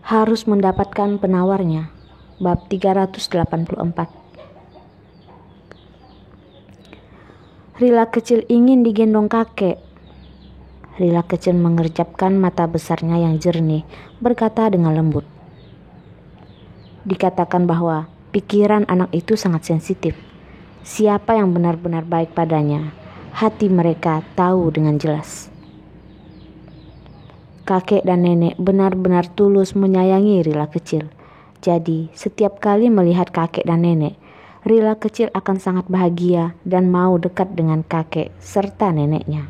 harus mendapatkan penawarnya. Bab 384. Rila kecil ingin digendong kakek. Rila kecil mengerjapkan mata besarnya yang jernih, berkata dengan lembut. Dikatakan bahwa pikiran anak itu sangat sensitif. Siapa yang benar-benar baik padanya, hati mereka tahu dengan jelas. Kakek dan nenek benar-benar tulus menyayangi Rila kecil. Jadi, setiap kali melihat kakek dan nenek, Rila kecil akan sangat bahagia dan mau dekat dengan kakek serta neneknya.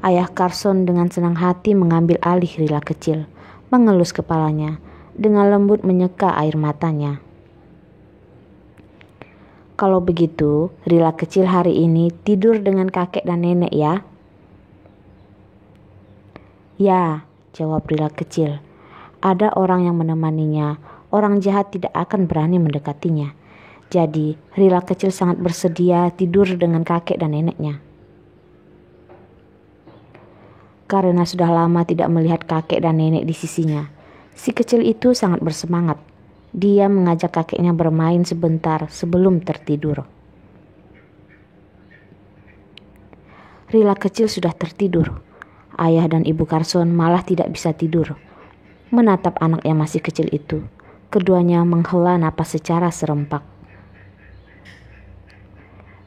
Ayah Carson dengan senang hati mengambil alih Rila kecil, mengelus kepalanya, dengan lembut menyeka air matanya. Kalau begitu, Rila kecil hari ini tidur dengan kakek dan nenek ya? Ya, jawab Rila kecil. Ada orang yang menemaninya, orang jahat tidak akan berani mendekatinya. Jadi, Rila kecil sangat bersedia tidur dengan kakek dan neneknya. Karena sudah lama tidak melihat kakek dan nenek di sisinya, si kecil itu sangat bersemangat. Dia mengajak kakeknya bermain sebentar sebelum tertidur. Rila kecil sudah tertidur. Ayah dan ibu Carson malah tidak bisa tidur. Menatap anak yang masih kecil itu, keduanya menghela napas secara serempak.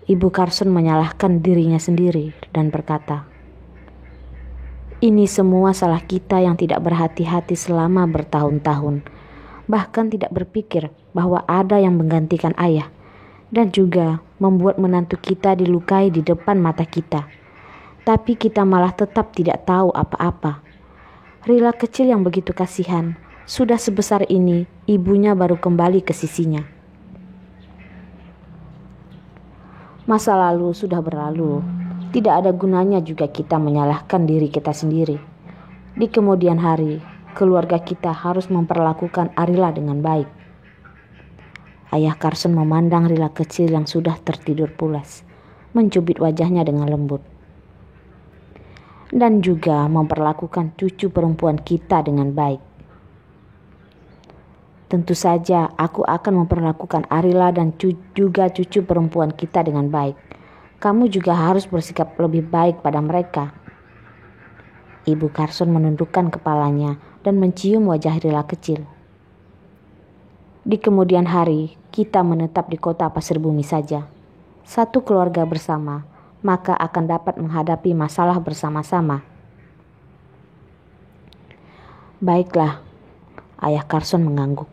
Ibu Carson menyalahkan dirinya sendiri dan berkata, "Ini semua salah kita yang tidak berhati-hati selama bertahun-tahun, bahkan tidak berpikir bahwa ada yang menggantikan ayah, dan juga membuat menantu kita dilukai di depan mata kita. Tapi kita malah tetap tidak tahu apa-apa. Rila kecil yang begitu kasihan, sudah sebesar ini, ibunya baru kembali ke sisinya." Masa lalu sudah berlalu. Tidak ada gunanya juga kita menyalahkan diri kita sendiri. Di kemudian hari, keluarga kita harus memperlakukan Rila dengan baik. Ayah Carson memandang Rila kecil yang sudah tertidur pulas, mencubit wajahnya dengan lembut. Dan juga memperlakukan cucu perempuan kita dengan baik. Tentu saja aku akan memperlakukan Rila dan juga cucu perempuan kita dengan baik. Kamu juga harus bersikap lebih baik pada mereka. Ibu Carson menundukkan kepalanya dan mencium wajah Rila kecil. Di kemudian hari, kita menetap di kota Pasir Bumi saja. Satu keluarga bersama, maka akan dapat menghadapi masalah bersama-sama. Baiklah, Ayah Carson mengangguk.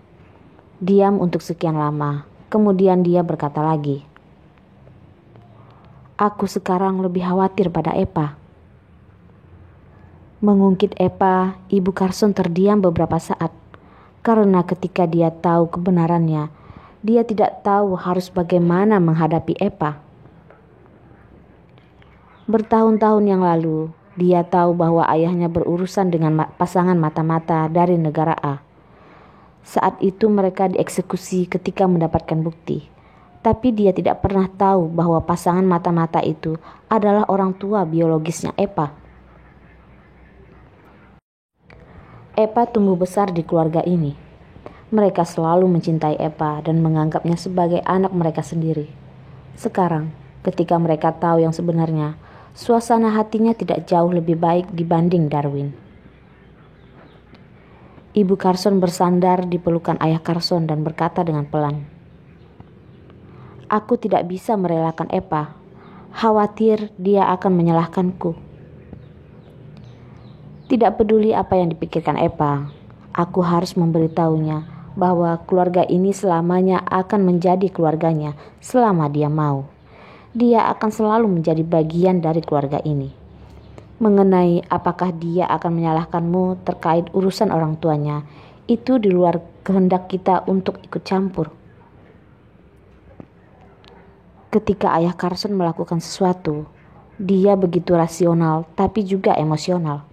Diam untuk sekian lama, kemudian dia berkata lagi, "Aku sekarang lebih khawatir pada Epa." Mengungkit Epa, Ibu Carson terdiam beberapa saat, karena ketika dia tahu kebenarannya, dia tidak tahu harus bagaimana menghadapi Epa. Bertahun-tahun yang lalu, dia tahu bahwa ayahnya berurusan dengan pasangan mata-mata dari negara A. Saat itu mereka dieksekusi ketika mendapatkan bukti. Tapi dia tidak pernah tahu bahwa pasangan mata-mata itu adalah orang tua biologisnya Epa. Epa tumbuh besar di keluarga ini. Mereka selalu mencintai Epa dan menganggapnya sebagai anak mereka sendiri. Sekarang, ketika mereka tahu yang sebenarnya, suasana hatinya tidak jauh lebih baik dibanding Darwin. Ibu Carson bersandar di pelukan Ayah Carson dan berkata dengan pelan, "Aku tidak bisa merelakan Epa. Khawatir dia akan menyalahkanku." Tidak peduli apa yang dipikirkan Epa, aku harus memberitahunya bahwa keluarga ini selamanya akan menjadi keluarganya selama dia mau. Dia akan selalu menjadi bagian dari keluarga ini. Mengenai apakah dia akan menyalahkanmu terkait urusan orang tuanya, itu di luar kehendak kita untuk ikut campur. Ketika Ayah Carson melakukan sesuatu, dia begitu rasional tapi juga emosional.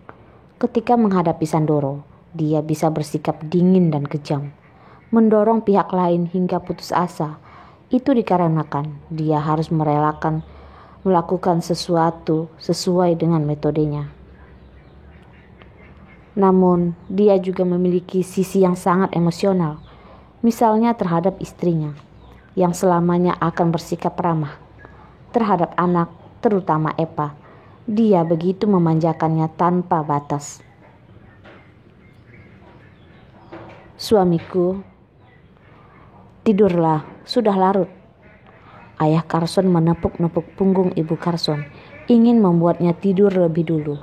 Ketika menghadapi Sandoro, dia bisa bersikap dingin dan kejam, mendorong pihak lain hingga putus asa. Itu dikarenakan dia harus melakukan sesuatu sesuai dengan metodenya. Namun, dia juga memiliki sisi yang sangat emosional, misalnya terhadap istrinya, yang selamanya akan bersikap ramah. Terhadap anak, terutama Epa, dia begitu memanjakannya tanpa batas. "Suamiku, tidurlah, sudah larut." Ayah Carson menepuk-nepuk punggung ibu Carson, ingin membuatnya tidur lebih dulu.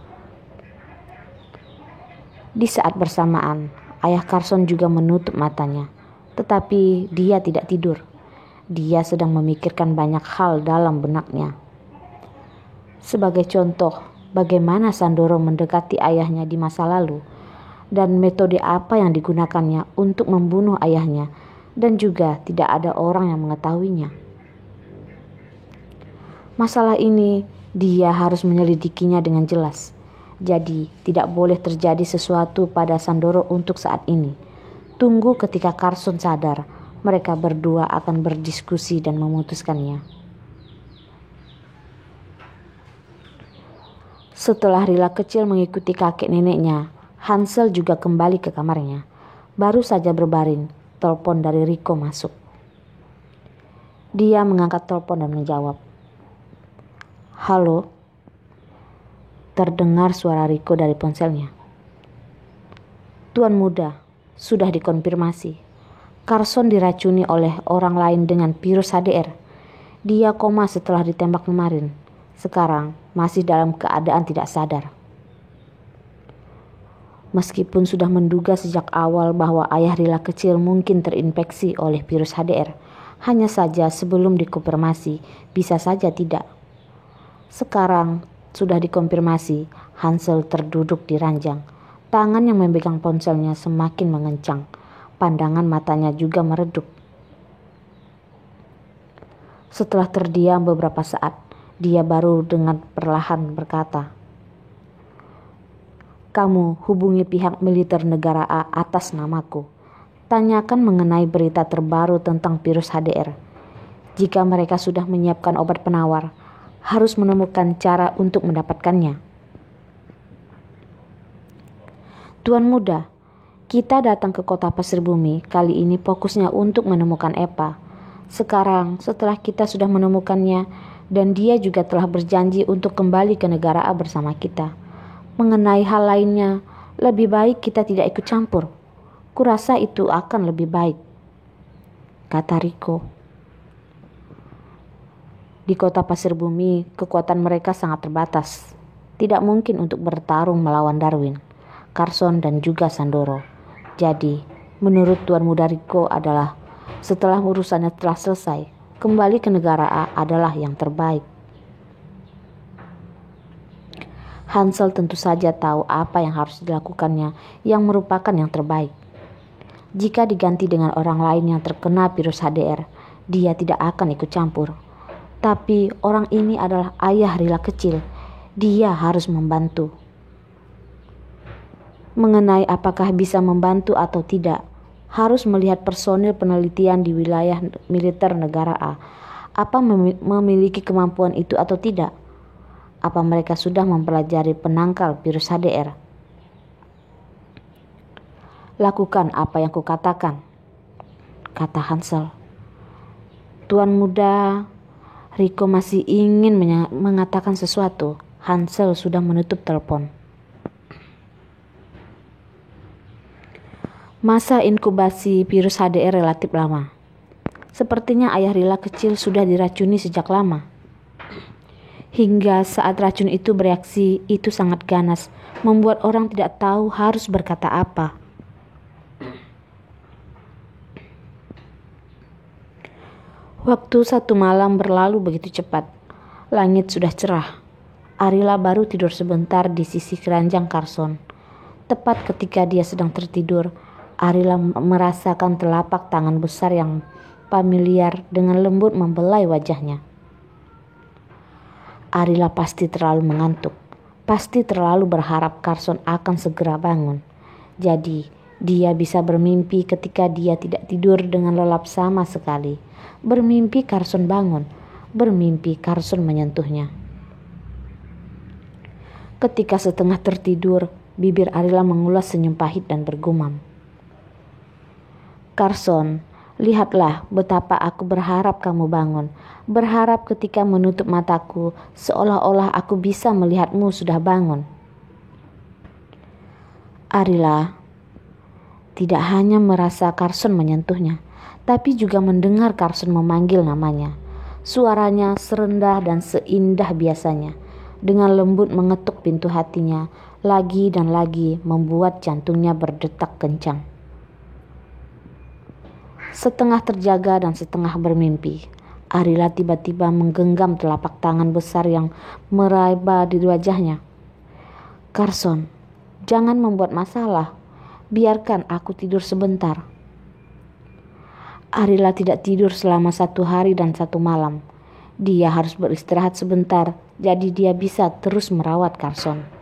Di saat bersamaan, ayah Carson juga menutup matanya, tetapi dia tidak tidur. Dia sedang memikirkan banyak hal dalam benaknya. Sebagai contoh, bagaimana Sandoro mendekati ayahnya di masa lalu, dan metode apa yang digunakannya untuk membunuh ayahnya, dan juga tidak ada orang yang mengetahuinya. Masalah ini dia harus menyelidikinya dengan jelas. Jadi tidak boleh terjadi sesuatu pada Sandoro untuk saat ini. Tunggu ketika Carson sadar, mereka berdua akan berdiskusi dan memutuskannya. Setelah Rila kecil mengikuti kakek neneknya, Hansel juga kembali ke kamarnya. Baru saja berbaring, telepon dari Rico masuk. Dia mengangkat telepon dan menjawab. "Halo?" Terdengar suara Rico dari ponselnya. "Tuan muda, sudah dikonfirmasi. Carson diracuni oleh orang lain dengan virus HDR. Dia koma setelah ditembak kemarin. Sekarang masih dalam keadaan tidak sadar." Meskipun sudah menduga sejak awal bahwa ayah Rila kecil mungkin terinfeksi oleh virus HDR, hanya saja sebelum dikonfirmasi, bisa saja tidak. Sekarang sudah dikonfirmasi, Hansel terduduk di ranjang. Tangan yang memegang ponselnya semakin mengencang. Pandangan matanya juga meredup. Setelah terdiam beberapa saat, dia baru dengan perlahan berkata, "Kamu hubungi pihak militer negara A atas namaku. Tanyakan mengenai berita terbaru tentang virus HDR. Jika mereka sudah menyiapkan obat penawar, harus menemukan cara untuk mendapatkannya." "Tuan muda, kita datang ke kota Pasir Bumi kali ini fokusnya untuk menemukan Epa. Sekarang setelah kita sudah menemukannya dan dia juga telah berjanji untuk kembali ke negara A bersama kita. Mengenai hal lainnya, lebih baik kita tidak ikut campur. Kurasa itu akan lebih baik," kata Rico. Di kota Pasir Bumi, kekuatan mereka sangat terbatas. Tidak mungkin untuk bertarung melawan Darwin, Carson dan juga Sandoro. Jadi, menurut Tuan Muda Rico adalah setelah urusannya telah selesai, kembali ke negara A adalah yang terbaik. Hansel tentu saja tahu apa yang harus dilakukannya yang merupakan yang terbaik. Jika diganti dengan orang lain yang terkena virus HDR, dia tidak akan ikut campur. Tapi orang ini adalah ayah Rila kecil. Dia harus membantu. Mengenai apakah bisa membantu atau tidak, harus melihat personil penelitian di wilayah militer negara A. Apa memiliki kemampuan itu atau tidak? Apa mereka sudah mempelajari penangkal virus HDR? "Lakukan apa yang kukatakan," kata Hansel. "Tuan muda," Rico masih ingin mengatakan sesuatu. Hansel sudah menutup telepon. Masa inkubasi virus HDR relatif lama. Sepertinya ayah Rila kecil sudah diracuni sejak lama. Hingga saat racun itu bereaksi, itu sangat ganas, membuat orang tidak tahu harus berkata apa. Waktu satu malam berlalu begitu cepat. Langit sudah cerah. Arila baru tidur sebentar di sisi keranjang Carson. Tepat ketika dia sedang tertidur, Arila merasakan telapak tangan besar yang familiar dengan lembut membelai wajahnya. Arila pasti terlalu mengantuk. Pasti terlalu berharap Carson akan segera bangun. Jadi, dia bisa bermimpi ketika dia tidak tidur dengan lelap sama sekali. Bermimpi Carson bangun, bermimpi Carson menyentuhnya. Ketika setengah tertidur, Bibir Arila mengulas senyum pahit dan bergumam. Carson, lihatlah betapa aku berharap kamu bangun. Berharap ketika menutup mataku, seolah-olah aku bisa melihatmu sudah bangun. Arila tidak hanya merasa Carson menyentuhnya, tapi juga mendengar Carson memanggil namanya. Suaranya serendah dan seindah biasanya, dengan lembut mengetuk pintu hatinya, lagi dan lagi membuat jantungnya berdetak kencang. Setengah terjaga dan setengah bermimpi, Arila tiba-tiba menggenggam telapak tangan besar yang meraba di wajahnya. Carson, jangan membuat masalah. Biarkan aku tidur sebentar. Arila tidak tidur selama 1 hari dan 1 malam. Dia harus beristirahat sebentar, jadi dia bisa terus merawat Carson.